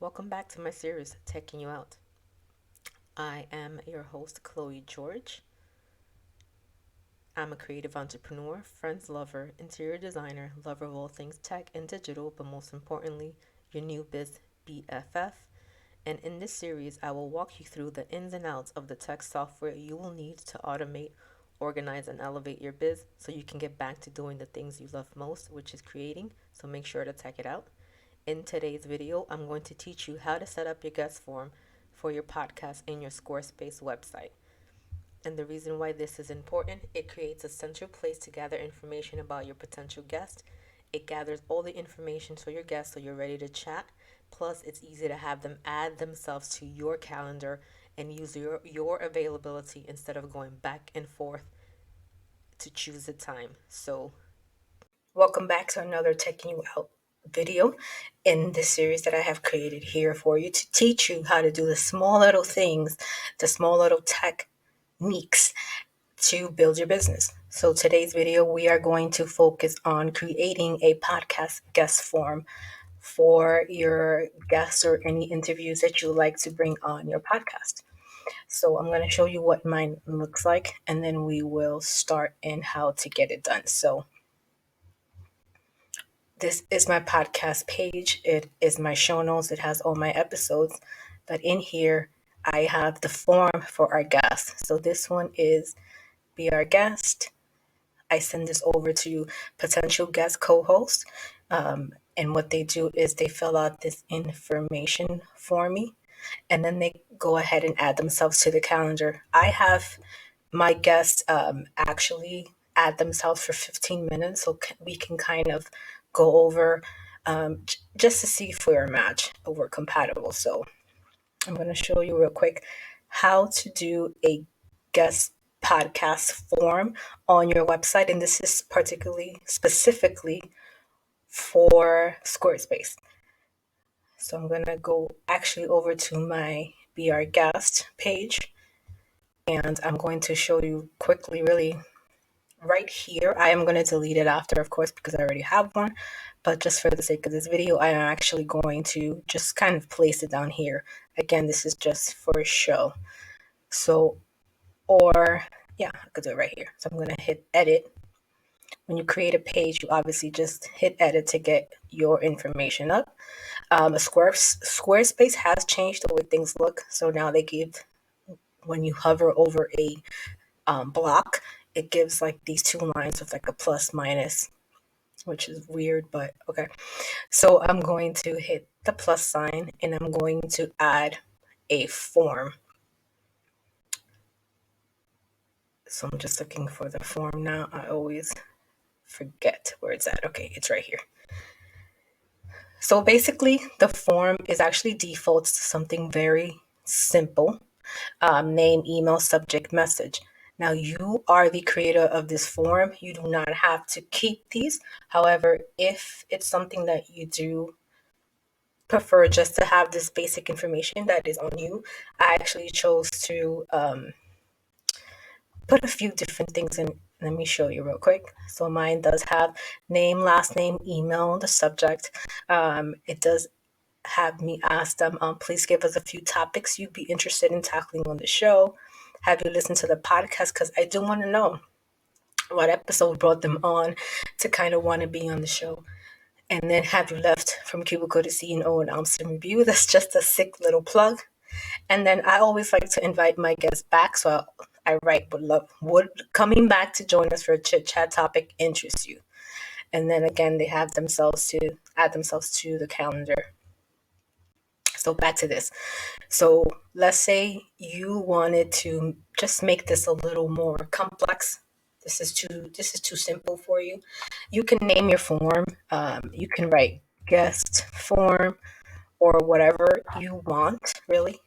Welcome back to my series, Taking You Out. I am your host, Chloe George. I'm a creative entrepreneur, friends lover, interior designer, lover of all things tech and digital, but most importantly, your new biz BFF. And in this series, I will walk you through the ins and outs of the tech software you will need to automate, organize, and elevate your biz so you can get back to doing the things you love most, which is creating. So make sure to check it out. In today's video, I'm going to teach you how to set up your guest form for your podcast in your Squarespace website. And the reason why this is important, it creates a central place to gather information about your potential guest. It gathers all the information for your guests so you're ready to chat. Plus, it's easy to have them add themselves to your calendar and use your availability instead of going back and forth to choose a time. So, welcome back to another Taking You Out video in this series that I have created here for you to teach you how to do the small little things, the small little techniques to build your business. So today's video, we are going to focus on creating a podcast guest form for your guests or any interviews that you like to bring on your podcast. So I'm going to show you what mine looks like, and then we will start in how to get it done. So this is my podcast page. It is my show notes. It has all my episodes. But in here, I have the form for our guests. So this one is Be Our Guest. I send this over to potential guest co-hosts. And what they do is they fill out this information for me. And then they go ahead and add themselves to the calendar. I have my guests actually add themselves for 15 minutes so we can kind of go over just to see if we're a match or we're compatible. So I'm going to show you real quick how to do a guest podcast form on your website. And this is specifically for Squarespace. So I'm going to go actually over to my Be Our Guest page. And I'm going to show you quickly, really, right here. I am going to delete it after, of course, because I already have one. But just for the sake of this video, I am actually going to just kind of place it down here. Again, this is just for show. So, I could do it right here. So I'm going to hit edit. When you create a page, you obviously just hit edit to get your information up. Squarespace has changed the way things look. So now they give, when you hover over a block, it gives like these two lines with like a plus minus, which is weird, but okay. So I'm going to hit the plus sign and I'm going to add a form. So I'm just looking for the form now. I always forget where it's at. Okay, it's right here. So basically, the form is actually defaults to something very simple. Name, email, subject, message. Now, you are the creator of this form. You do not have to keep these. However, if it's something that you do prefer just to have this basic information that is on you, I actually chose to put a few different things in. Let me show you real quick. So mine does have name, last name, email, the subject. It does have me ask them, please give us a few topics you'd be interested in tackling on the show. Have you listened to the podcast? Because I do want to know what episode brought them on to kind of want to be on the show. And then have you left from Cubicle to CEO and Amsterdam Review? That's just a sick little plug. And then I always like to invite my guests back. So I write would coming back to join us for a chit chat topic interests you. And then again, they have themselves to add themselves to the calendar. So back to this. So let's say you wanted to just make this a little more complex. This is too simple for you. You can name your form. You can write guest form or whatever you want, really.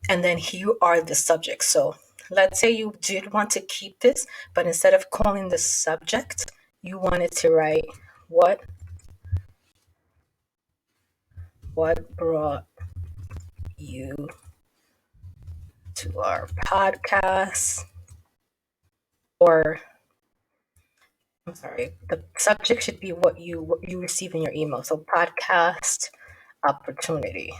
And then here are the subjects. So let's say you did want to keep this, but instead of calling the subject, you wanted to write what brought you to our podcast, or I'm sorry, the subject should be what you receive in your email. So podcast opportunity,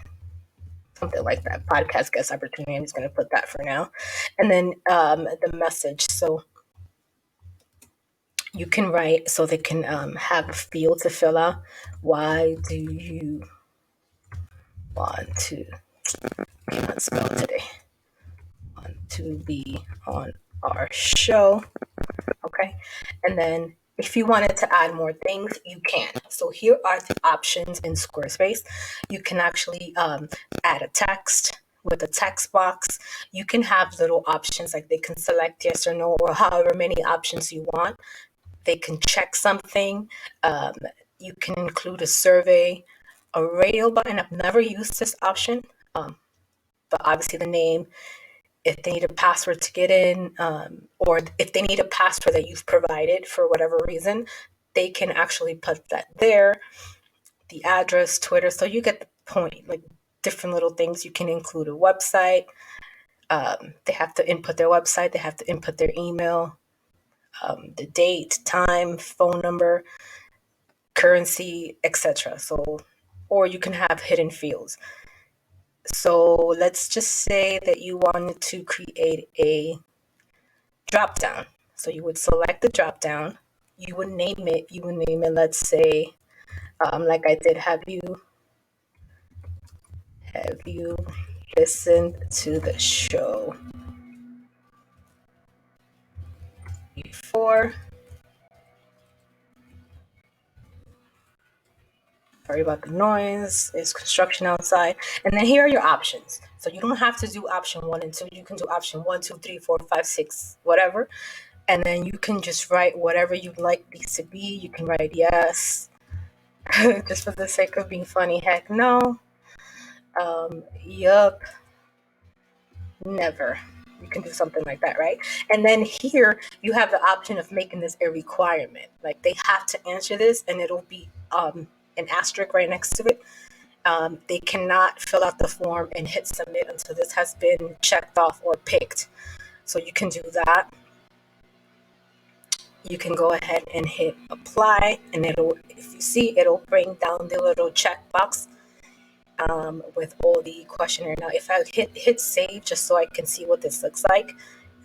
something like that. Podcast guest opportunity. I'm just going to put that for now. And then the message. So you can write, so they can have a field to fill out. Why do you want to, cannot spell today, want to be on our show? Okay. And then if you wanted to add more things, you can. So here are the options in Squarespace. You can actually add a text with a text box. You can have little options like they can select yes or no, or however many options you want. They can check something. You can include a survey, a radio button. I've never used this option, but obviously the name, if they need a password to get in, or if they need a password that you've provided for whatever reason, they can actually put that there. The address, Twitter, so you get the point, like different little things. You can include a website. They have to input their website, they have to input their email, the date, time, phone number, currency, etc. So, or you can have hidden fields. So let's just say that you wanted to create a drop down. So you would select the drop down. You would name it. Let's say, like I did. Have you listened to the show before? Sorry about the noise. It's construction outside. And then here are your options. So you don't have to do option 1 and 2. You can do option 1, 2, 3, 4, 5, 6, whatever. And then you can just write whatever you'd like these to be. You can write yes, just for the sake of being funny. Heck no. Yup. Never. You can do something like that, right? And then here you have the option of making this a requirement. Like they have to answer this, and it'll be an asterisk right next to it. They cannot fill out the form and hit submit until this has been checked off or picked. So you can do that. You can go ahead and hit apply, and it'll, if you see, it'll bring down the little checkbox with all the questionnaire. Now, if I hit save just so I can see what this looks like,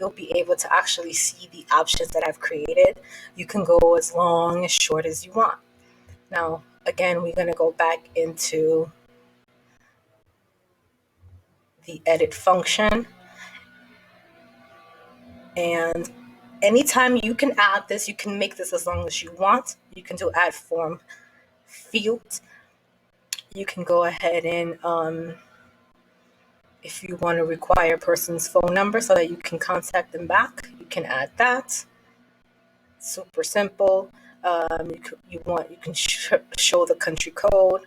you'll be able to actually see the options that I've created. You can go as long, as short as you want. Now, again, we're going to go back into the edit function, and anytime you can add this, you can make this as long as you want. You can do add form field. You can go ahead and if you want to require a person's phone number so that you can contact them back, you can add that. Super simple. You can show the country code.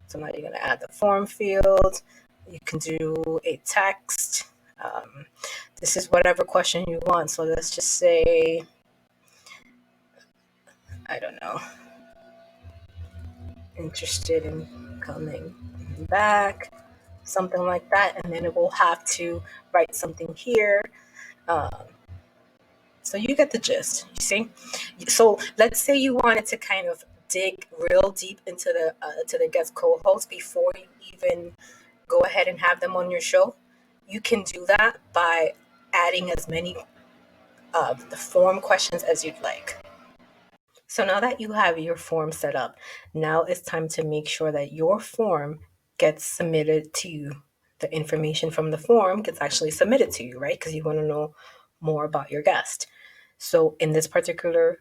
So now you're going to add the form field. You can do a text. This is whatever question you want. So let's just say, I don't know, interested in coming back, something like that. And then it will have to write something here. So you get the gist, you see? So let's say you wanted to kind of dig real deep into the guest co-host before you even go ahead and have them on your show. You can do that by adding as many of the form questions as you'd like. So now that you have your form set up, now it's time to make sure that your form gets submitted to you. The information from the form gets actually submitted to you, right? Because you want to know more about your guest. So in this particular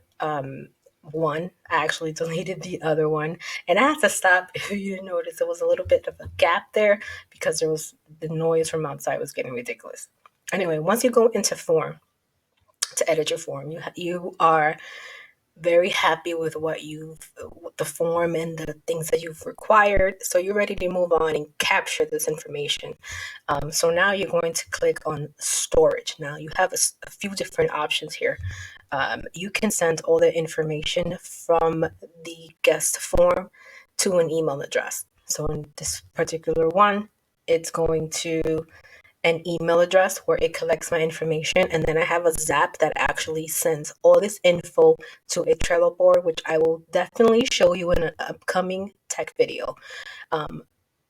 one, I actually deleted the other one, and I had to stop. If you didn't notice, there was a little bit of a gap there because there was the noise from outside was getting ridiculous. Anyway, once you go into form to edit your form, you are very happy with the form and the things that you've required. So you're ready to move on and capture this information. So now you're going to click on storage. Now you have a few different options here. You can send all the information from the guest form to an email address. So in this particular one, it's going to an email address where it collects my information, and then I have a Zap that actually sends all this info to a Trello board, which I will definitely show you in an upcoming tech video.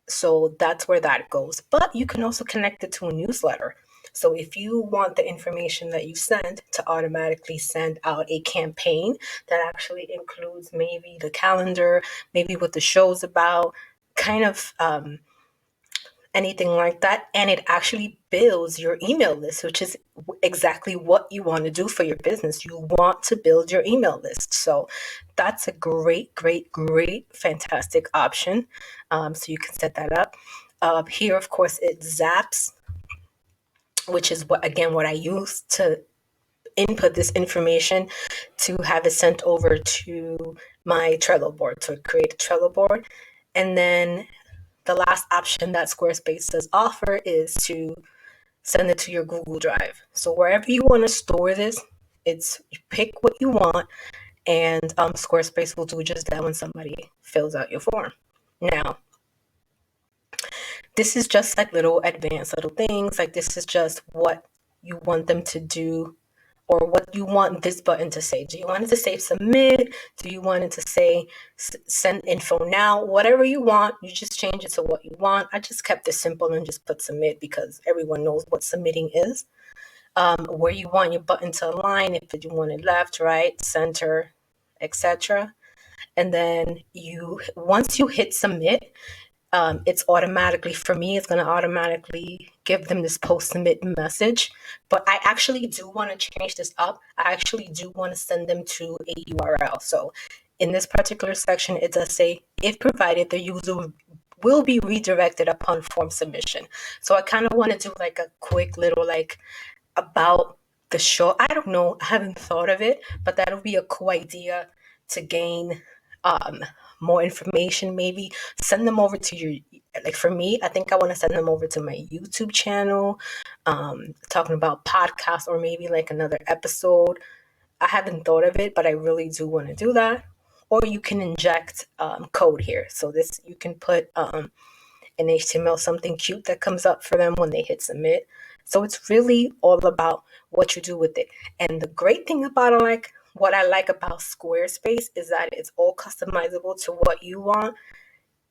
So that's where that goes. But you can also connect it to a newsletter. So if you want the information that you send to automatically send out a campaign that actually includes maybe the calendar, maybe what the show's about, kind of anything like that, and it actually builds your email list, which is exactly what you want to do for your business. You want to build your email list. So that's a great, great, great, fantastic option. So you can set that up. Here, of course, it's Zaps, which is what I use to input this information to have it sent over to my Trello board, to create a Trello board. And then the last option that Squarespace does offer is to send it to your Google Drive. So wherever you want to store this, you pick what you want, and Squarespace will do just that when somebody fills out your form. Now, this is just like little advanced little things. Like this is just what you want them to do, or what you want this button to say. Do you want it to say submit? Do you want it to say send info now? Whatever you want, you just change it to what you want. I just kept it simple and just put submit because everyone knows what submitting is. Where you want your button to align, if you want it left, right, center, etc. And then once you hit submit, it's automatically, for me, it's going to automatically give them this post submit message. But I actually do want to change this up. I actually do want to send them to a URL. So in this particular section, it does say, if provided, the user will be redirected upon form submission. So I kind of want to do like a quick little like about the show. I don't know. I haven't thought of it, but that'll be a cool idea to gain more information. Maybe send them over to your, like for me, I think I want to send them over to my YouTube channel, talking about podcasts or maybe like another episode. I haven't thought of it, but I really do want to do that. Or you can inject code here. So this, you can put in HTML something cute that comes up for them when they hit submit. So it's really all about what you do with it. And the great thing about it, like what I like about Squarespace, is that it's all customizable to what you want,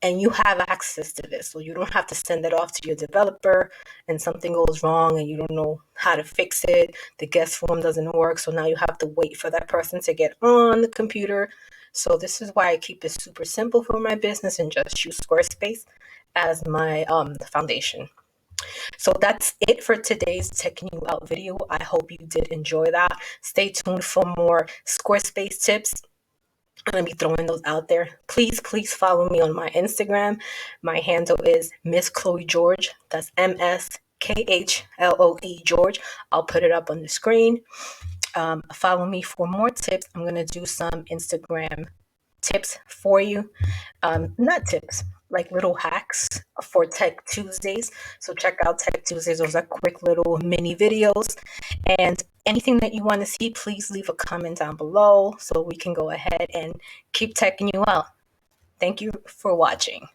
and you have access to this. So you don't have to send it off to your developer and something goes wrong and you don't know how to fix it. The guest form doesn't work. So now you have to wait for that person to get on the computer. So this is why I keep it super simple for my business and just use Squarespace as my foundation. So that's it for today's Checking You Out video. I hope you did enjoy that. Stay tuned for more Squarespace tips. I'm going to be throwing those out there. Please follow me on my Instagram. My handle is Miss Chloe George. That's MSKHLOE George. I'll put it up on the screen. Follow me for more tips. I'm going to do some Instagram tips for you. Not tips, like little hacks for Tech Tuesdays. So check out Tech Tuesdays. Those are quick little mini videos. And anything that you want to see, please leave a comment down below so we can go ahead and keep checking you out. Thank you for watching.